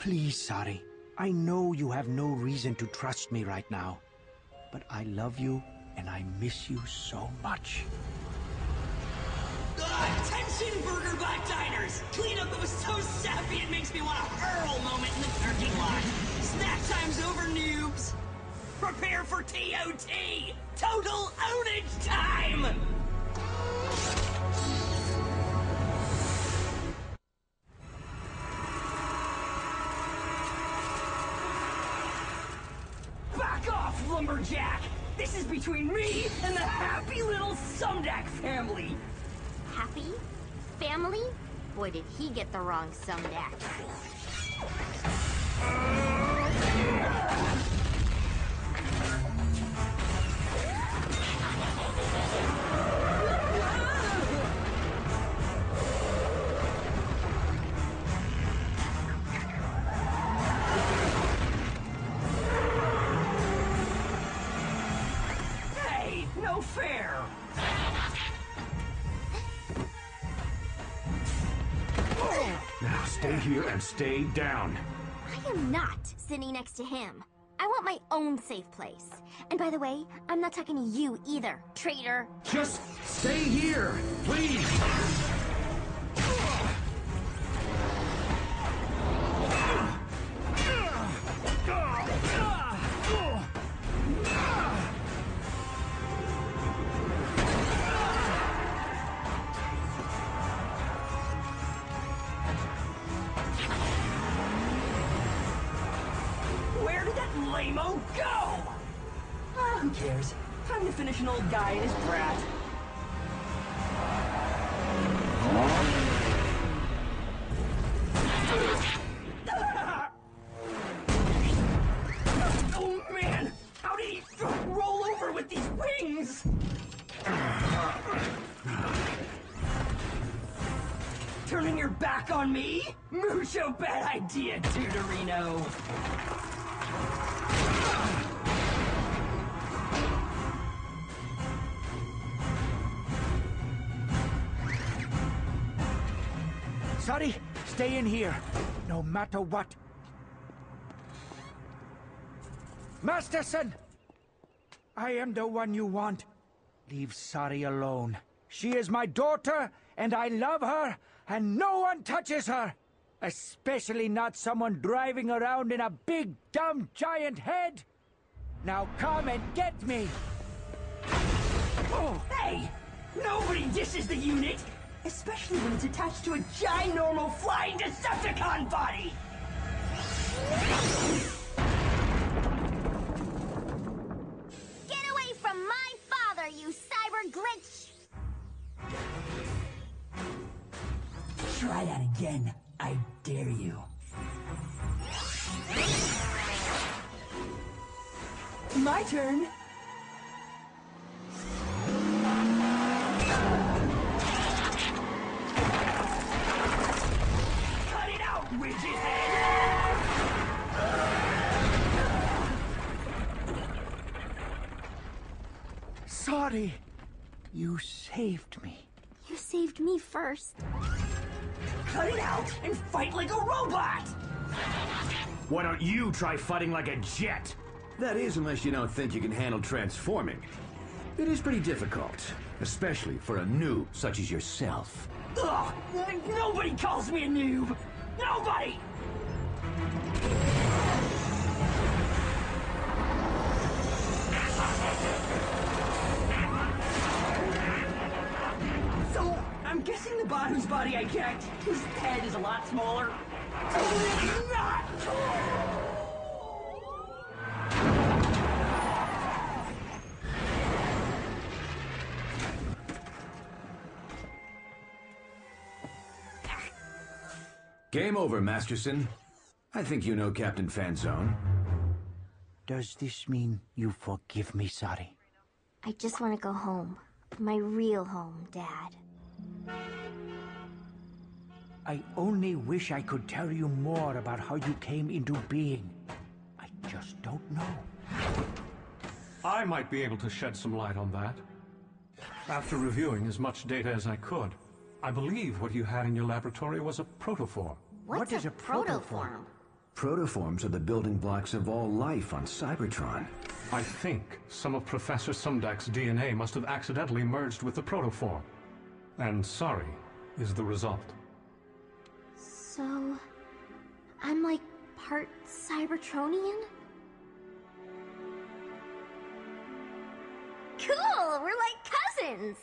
Please, Sari. I know you have no reason to trust me right now. But I love you, and I miss you so much. Attention, Burger Black Diners! Cleanup that was so sappy it makes me want a hurl moment in the parking lot. Snack time's over, noobs! Prepare for TOT! Total ownage time! Back off, lumberjack! This is between me and the happy little Sumdak family! Happy? Family? Boy, did he get the wrong Sumdak. Hey, no fair! Now stay here and stay down. I am not sitting next to him. I want my own safe place. And by the way, I'm not talking to you either, traitor. Just stay here, please. Where did that lame-o go? Who cares? Time to finish an old guy and his brat. Oh man! How did he roll over with these wings? Turning your back on me? Mucho bad idea, Tutorino. Sari, stay in here, no matter what. Masterson! I am the one you want. Leave Sari alone. She is my daughter, and I love her, and no one touches her. Especially not someone driving around in a big, dumb, giant head. Now come and get me. Oh, hey! Nobody dishes the unit! Especially when it's attached to a ginormal flying Decepticon body! Get away from my father, you cyber glitch! Try that again. I dare you. My turn. Cut it out, widget head! Sari, you saved me. You saved me first. Cut it out and fight like a robot! Why don't you try fighting like a jet? That is, unless you don't think you can handle transforming. It is pretty difficult, especially for a noob such as yourself. Ugh! Nobody calls me a noob! Nobody! So, I'm guessing the bot whose body I kept, his head is a lot smaller. Totally not! Game over, Masterson. I think you know Captain Fanzone. Does this mean you forgive me, Sari? I just want to go home. My real home, Dad. I only wish I could tell you more about how you came into being. I just don't know. I might be able to shed some light on that. After reviewing as much data as I could, I believe what you had in your laboratory was a protoform. What's a protoform? Protoforms are the building blocks of all life on Cybertron. I think some of Professor Sumdak's DNA must have accidentally merged with the protoform. And sorry is the result. So... I'm like part Cybertronian? Cool! We're like cousins!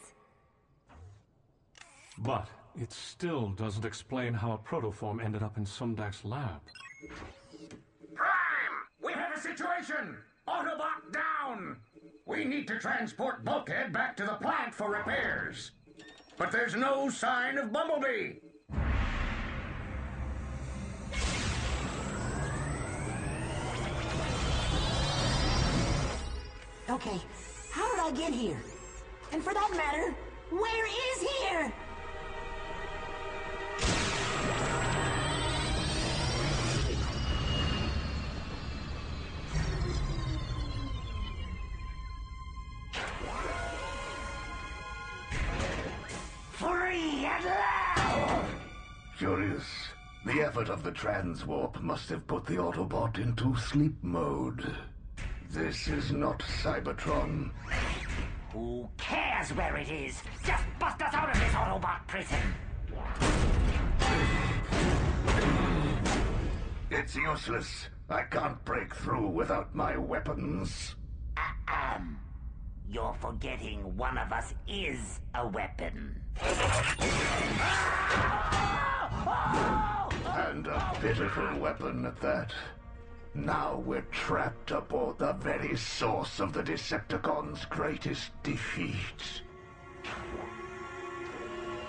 But it still doesn't explain how a protoform ended up in Sumdak's lab. Prime! We have a situation! Autobot down! We need to transport Bulkhead back to the plant for repairs. But there's no sign of Bumblebee! Okay, how did I get here? And for that matter, where is here? Free at last! Curious. The effort of the transwarp must have put the Autobot into sleep mode. This is not Cybertron. Who cares where it is? Just bust us out of this Autobot prison! It's useless. I can't break through without my weapons. You're forgetting one of us is a weapon. And a pitiful weapon at that. Now we're trapped aboard the very source of the Decepticons' greatest defeat.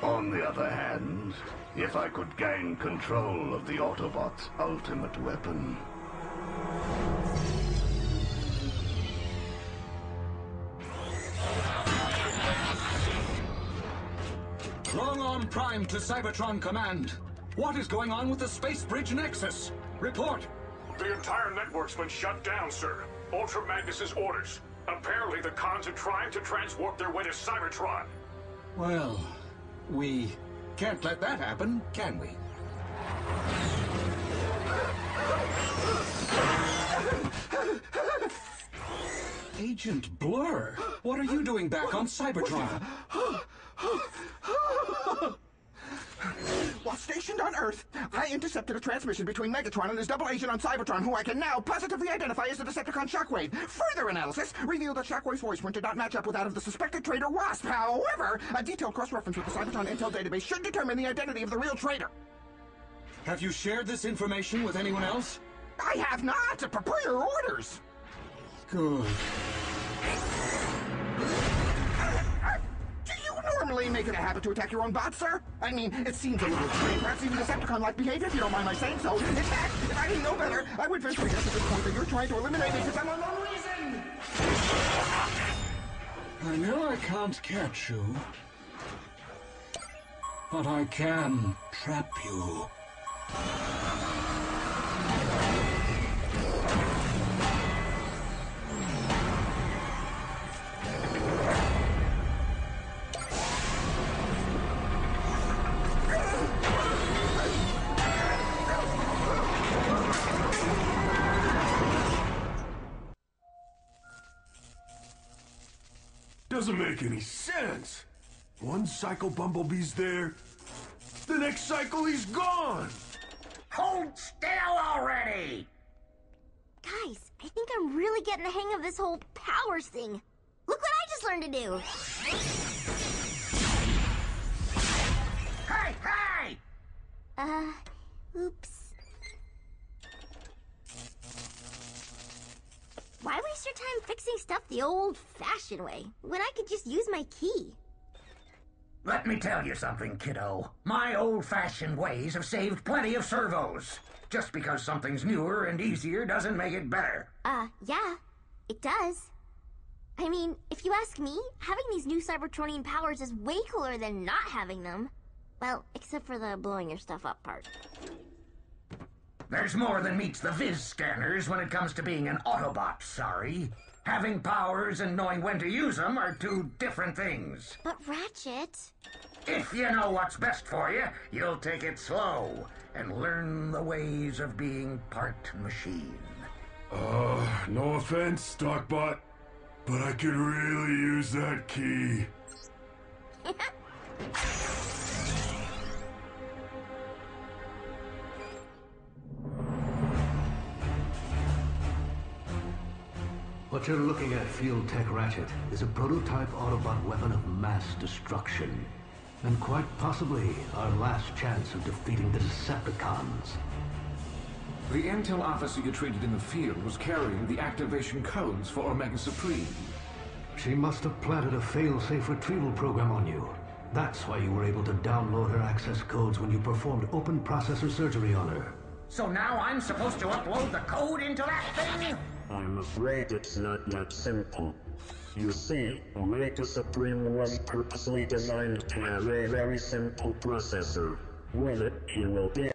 On the other hand, if I could gain control of the Autobot's ultimate weapon... Long-Arm Prime to Cybertron Command. What is going on with the Space Bridge Nexus? Report. The entire network's been shut down, sir. Ultra Magnus's orders. Apparently the cons are trying to transwarp their way to Cybertron. Well, we can't let that happen, can we? Agent Blur, what are you doing back on Cybertron? While stationed on Earth, I intercepted a transmission between Megatron and his double agent on Cybertron, who I can now positively identify as the Decepticon Shockwave. Further analysis revealed that Shockwave's voice print did not match up with that of the suspected traitor Wasp. However, a detailed cross-reference with the Cybertron intel database should determine the identity of the real traitor. Have you shared this information with anyone else? I have not! Per your orders! Good. Do you normally make it a habit to attack your own bots, sir? I mean, it seems a little extreme, perhaps even Decepticon-like behavior, if you don't mind my saying so. In fact, if I didn't know better, I would venture to guess at this point that you're trying to eliminate me for some unknown reason! I know I can't catch you, but I can trap you. Doesn't make any sense. One cycle Bumblebee's there, the next cycle he's gone. Hold still already! Guys, I think I'm really getting the hang of this whole powers thing. Look what I just learned to do. Hey, hey! Oops. Why waste your time fixing stuff the old-fashioned way, when I could just use my key? Let me tell you something, kiddo. My old-fashioned ways have saved plenty of servos. Just because something's newer and easier doesn't make it better. Yeah, it does. I mean, if you ask me, having these new Cybertronian powers is way cooler than not having them. Well, except for the blowing your stuff up part. There's more than meets the viz scanners when it comes to being an Autobot, sorry. Having powers and knowing when to use them are two different things. But Ratchet... If you know what's best for you, you'll take it slow. and learn the ways of being part machine. No offense, Stockbot, but I could really use that key. What you're looking at, Field Tech Ratchet, is a prototype Autobot weapon of mass destruction. And quite possibly our last chance of defeating the Decepticons. The intel officer you treated in the field was carrying the activation codes for Omega Supreme. She must have planted a fail-safe retrieval program on you. That's why you were able to download her access codes when you performed open processor surgery on her. So now I'm supposed to upload the code into that thing? I'm afraid it's not that simple. You see, Omega Supreme was purposely designed to have a very simple processor. With it, you will be